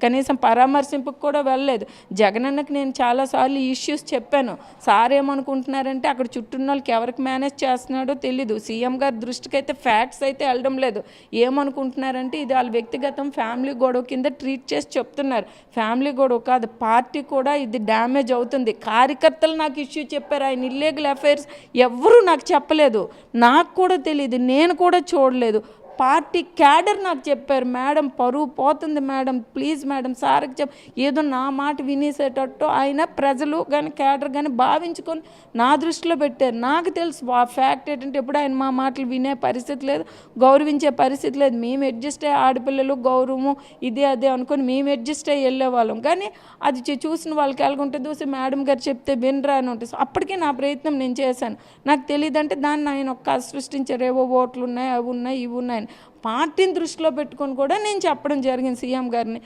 కనీసం పరామర్శింపుకు కూడా వెళ్ళలేదు. జగనన్నకి నేను చాలాసార్లు ఈ ఇష్యూస్ చెప్పాను. సార్ ఏమనుకుంటున్నారంటే అక్కడ చుట్టూన్న వాళ్ళకి ఎవరికి మేనేజ్ చేస్తున్నాడో తెలీదు. సీఎం గారి దృష్టికి అయితే ఫ్యాక్ట్స్ అయితే వెళ్ళడం లేదు. ఏమనుకుంటున్నారంటే ఇది వాళ్ళ వ్యక్తిగతం ఫ్యామిలీ గొడవ కింద ట్రీట్ చేసి చెప్తున్నారు. ఫ్యామిలీ గొడవ కాదు, పార్టీ కూడా ఇది డ్యామేజ్ అవుతుంది. కార్యకర్తలు నాకు ఇష్యూ చెప్పారు. ఆయన ఇల్లీగల్ అఫైర్స్ ఎవ్వరూ నాకు చెప్పలేదు, నాకు కూడా తెలియదు, నేను కూడా చూడలేదు. పార్టీ క్యాడర్ నాకు చెప్పారు, మేడం పరువు పోతుంది మేడం, ప్లీజ్ మేడం సార్కి ఏదో నా మాట వినేసేటట్టు ఆయన ప్రజలు కానీ క్యాడర్ కానీ భావించుకొని నా దృష్టిలో పెట్టారు. నాకు తెలుసు ఫ్యాక్ట్ ఏంటంటే ఎప్పుడు ఆయన మా మాటలు వినే పరిస్థితి లేదు, గౌరవించే పరిస్థితి లేదు. మేము అడ్జస్ట్ అయ్యే ఆడపిల్లలు గౌరవము ఇది అదే అనుకొని మేము అడ్జస్ట్ అయ్యి వెళ్ళేవాళ్ళం. కానీ అది చూసిన వాళ్ళకి ఎలాగుంటే దూసి మేడం గారు చెప్తే వినరా అని ఉంటుంది. అప్పటికే నా ప్రయత్నం నేను చేశాను. నాకు తెలియదంటే దాన్ని ఆయన ఒక్క సృష్టించారు, ఏవో ఓట్లు ఉన్నాయి, అవి ఉన్నాయి, ఇవి ఉన్నాయి. పార్టీని దృష్టిలో పెట్టుకొని కూడా నేను చెప్పడం జరిగింది సీఎం గారిని.